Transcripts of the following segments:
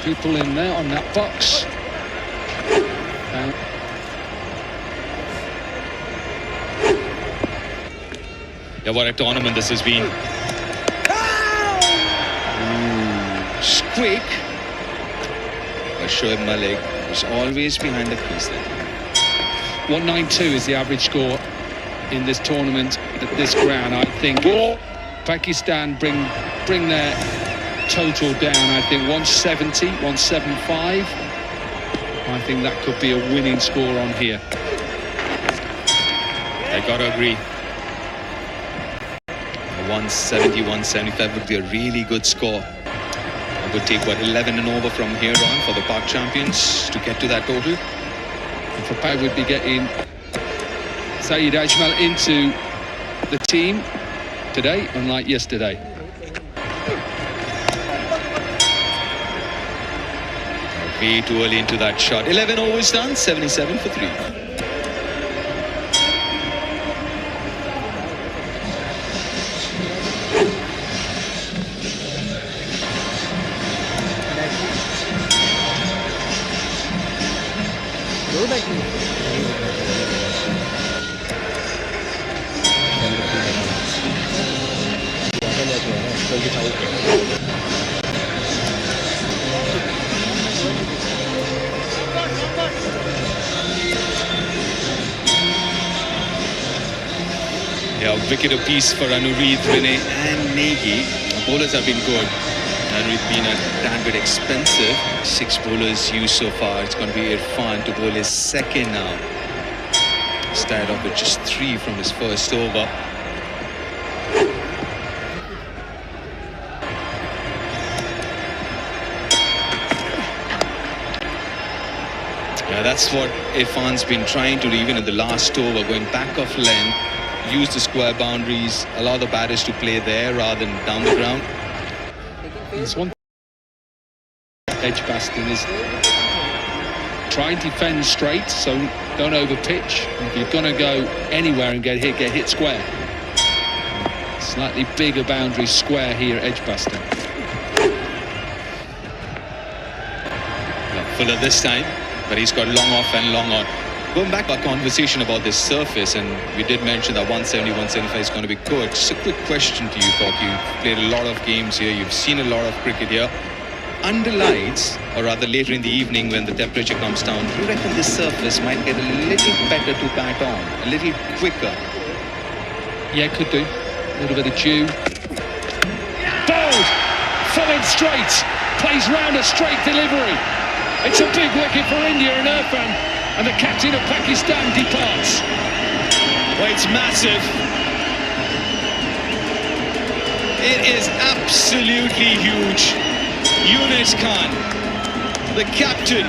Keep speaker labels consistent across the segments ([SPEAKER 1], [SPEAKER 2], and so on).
[SPEAKER 1] people in there on that box.
[SPEAKER 2] Yeah, what a tournament this has been. Squeak. Shoaib Malik was always behind the crease there.
[SPEAKER 1] 192 is the average score in this tournament at this ground. I think Pakistan bring their total down. I think 170, 175. I think that could be a winning score on here.
[SPEAKER 2] I gotta agree. 170, 175 would be a really good score. It would take, 11 and over from here on for the Pak champions to get to that total.
[SPEAKER 1] And for Pak would be getting Saeed Ajmal into the team today, unlike yesterday.
[SPEAKER 2] Way too early into that shot. 11 overs done, 77 for 3. Yeah, wicket apiece for Anureed, Vinay and Negi. Bowlers have been good. Anureed been a tad bit expensive. 6 bowlers used so far. It's going to be Irfan to bowl his second now. Started off with just 3 from his first over. Yeah, that's what Irfan's been trying to do even in the last over, going back off length. Use the square boundaries, allow the batters to play there rather than down the ground.
[SPEAKER 1] There's one Edgbaston is try and defend straight, so don't over pitch. If you're going to go anywhere and get hit square. Slightly bigger boundary square here at Edgbaston.
[SPEAKER 2] Fuller this time, but he's got long off and long on. Going back to our conversation about this surface, and we did mention that 170, 175 is going to be good. Just a quick question to you, Cock. You've played a lot of games here. You've seen a lot of cricket here. Under lights, or rather later in the evening when the temperature comes down, do you reckon this surface might get a little better to bat on? A little quicker?
[SPEAKER 1] Yeah, could do. A little bit of dew. Bowled! Full in straight. Plays round a straight delivery. It's a big wicket for India and Irfan. And the captain of Pakistan departs.
[SPEAKER 2] Well, it's massive. It is absolutely huge. Yunus Khan, the captain,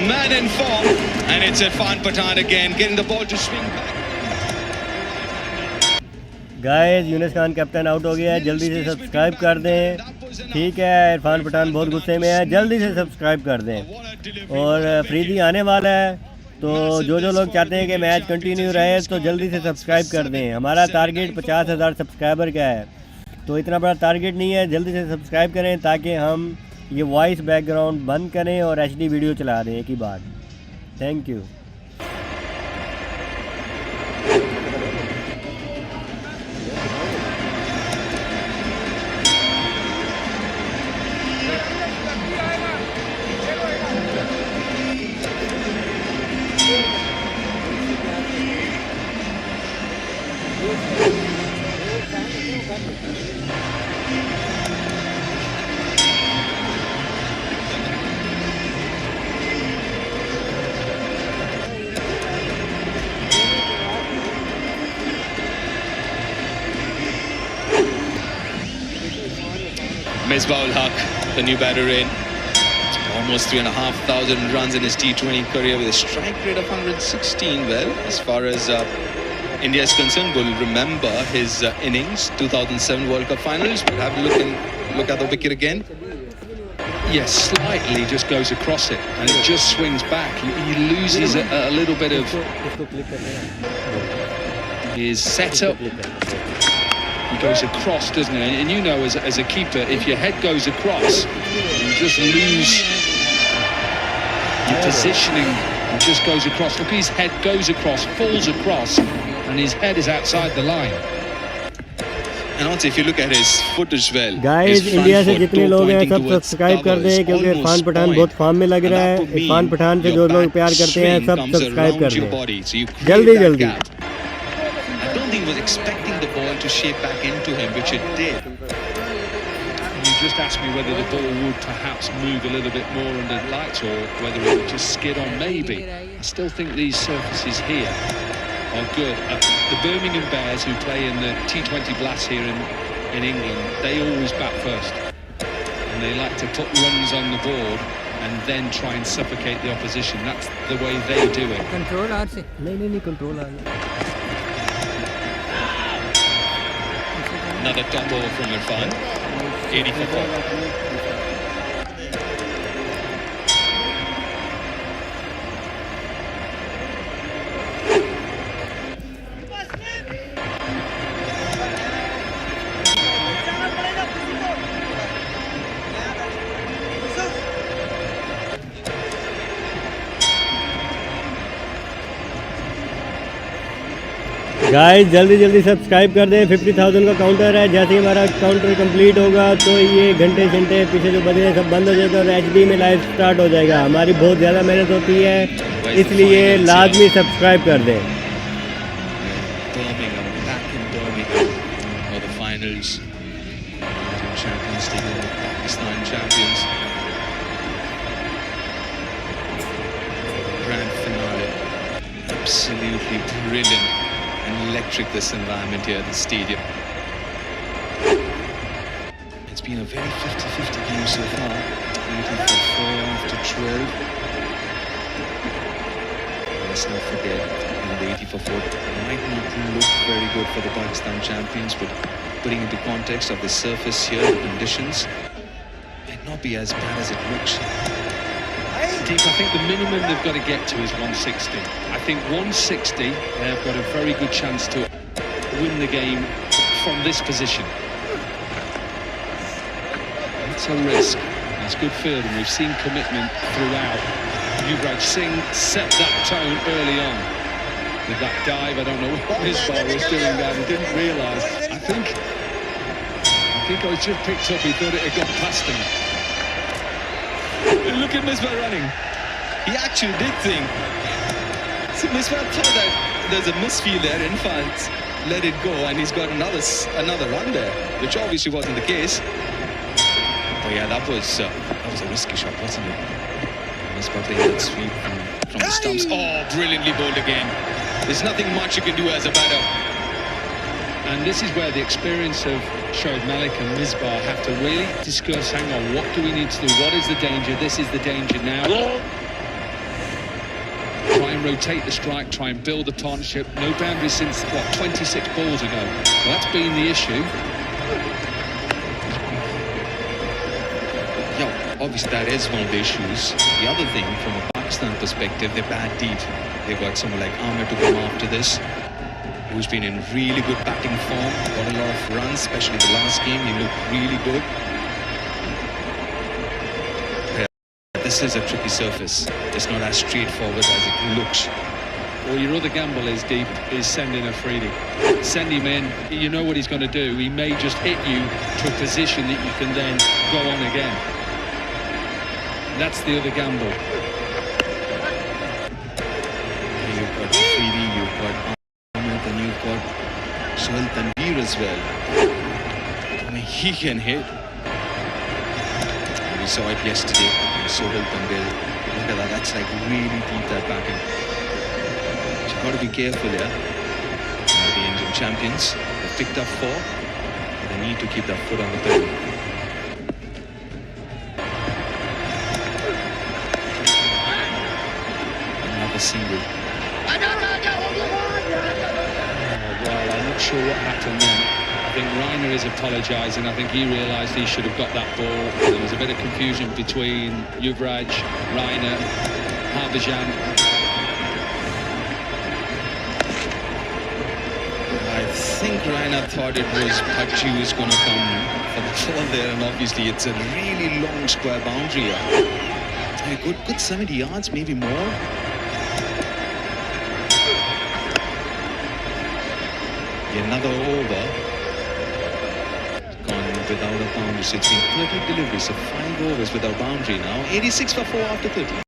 [SPEAKER 2] man in form. And it's Irfan Pathan again, getting the ball to swing back.
[SPEAKER 3] Guys, Yunus Khan captain out हो गया है. जल्दी से subscribe कर दें. ठीक है, इरफान पठान बहुत गुस्से में है. जल्दी से सब्सक्राइब कर दें. और फ्रीदी आने वाला है, तो जो लोग चाहते हैं कि मैच कंटिन्यू रहे तो जल्दी से सब्सक्राइब कर दें. हमारा टारगेट 50,000 सब्सक्राइबर का है, तो इतना बड़ा टारगेट नहीं है. जल्दी से सब्सक्राइब करें ताकि हम ये वॉइस बैकग्राउंड बंद करें और HD वीडियो चला दें एक ही बार. Thank you.
[SPEAKER 2] Misbah-ul Haq, the new batter in. Almost 3,500 runs in his T20 career with a strike rate of 116. Well, as far as India is concerned, we'll remember his innings, 2007 World Cup Finals. We'll have a look at the wicket again.
[SPEAKER 1] Yes, slightly just goes across it and it just swings back. He loses a little bit of his setup. he goes across, doesn't he? And you know, as a keeper, if your head goes across, you just lose your positioning. It just goes across. Look, his head goes across, falls across, and his head is outside the line.
[SPEAKER 2] And also, if you look at his foot as well,
[SPEAKER 3] guys India से जितने लोग हैं सब subscribe कर दें क्योंकि इरफान पठान बहुत form में लग रहा है. इरफान पठान से जो लोग प्यार करते हैं सब सब्सक्राइब कर दें जल्दी जल्दी.
[SPEAKER 2] I don't think he was expecting the ball to shape back into him, which it did.
[SPEAKER 1] You just asked me whether the ball would perhaps move a little bit more under the lights or whether it would just skid on. Maybe. I still think these surfaces here are good. The Birmingham Bears, who play in the T20 Blast here in England, they always bat first. And they like to put runs on the board and then try and suffocate the opposition. That's the way they do it.
[SPEAKER 3] Control RC. नहीं control
[SPEAKER 2] Another top over from Irfan. 80 for 4.
[SPEAKER 3] Guys जल्दी जल्दी subscribe कर दें. 50,000 का counter है. जैसे ही हमारा counter complete होगा तो ये घंटे पीछे जो बज रहे हैं सब बंद हो जाएगा और एचडी में लाइव स्टार्ट हो जाएगा. हमारी बहुत ज़्यादा मेहनत होती है इसलिए लाजमी सब्सक्राइब कर दें.
[SPEAKER 2] Absolutely brilliant and electric this environment here at the stadium. It's been a very 50-50 game so far. 80 for 4 after 12. Let's not forget, the 80 for 4 might not look very good for the Pakistan champions, but putting into context of the surface here, the conditions, might not be as bad as it looks.
[SPEAKER 1] Deep, I think the minimum they've got to get to is 160. I think 160, they've got a very good chance to win the game from this position. It's a risk. It's good fielding. We've seen commitment throughout. Yuvraj Singh set that tone early on with that dive. I don't know what Misbah was doing there. He didn't realise. I think I was just picked up. He thought it had gone past him.
[SPEAKER 2] Look at Misbah running. He actually did think. So Misbah thought that there's a misfield there. In fact, let it go, and he's got another run there, which obviously wasn't the case. But yeah, that was a risky shot, wasn't it? Misbah playing that sweep from the stumps. Oh, brilliantly bowled again. There's nothing much you can do as a batter.
[SPEAKER 1] And this is where the experience of Shoaib Malik and Misbah have to really discuss, hang on, what do we need to do? What is the danger? This is the danger now. Try and rotate the strike, try and build a partnership. No boundaries since, 26 balls ago. Well, that's been the issue.
[SPEAKER 2] Yeah, obviously that is one of the issues. The other thing, from a Pakistan perspective, they're bad deep. They've got someone like Ahmed to come after this, who's been in really good batting form, got a lot of runs, especially the last game. He looked really good. This is a tricky surface. It's not as straightforward as it looks.
[SPEAKER 1] Well, your other gamble is deep, is sending a freebie. Send him in, you know what he's going to do. He may just hit you to a position that you can then go on again. That's the other gamble.
[SPEAKER 2] You've got freebie, you've got Ahmed, and you've got Sohail Tanveer as well. I mean, he can hit. We saw it yesterday. Sohail Tanveer. Look at that. That's like really deep, that backing. So you've got to be careful here. Now the Indian champions have picked up 4. But they need to keep that foot on the pedal. Another single.
[SPEAKER 1] Well, I'm not sure what happened then. I think Rainer is apologising. I think he realised he should have got that ball. There was a bit of confusion between Yuvraj, Rainer, Harbhajan.
[SPEAKER 2] Nice. think Rainer thought it was Bhaji who was going to come for the ball there, and obviously it's a really long square boundary here. A good 70 yards, maybe more. Another over. Gone without a boundary. So it's been 30 deliveries, so 5 overs without boundary now. 86 for 4 after 30.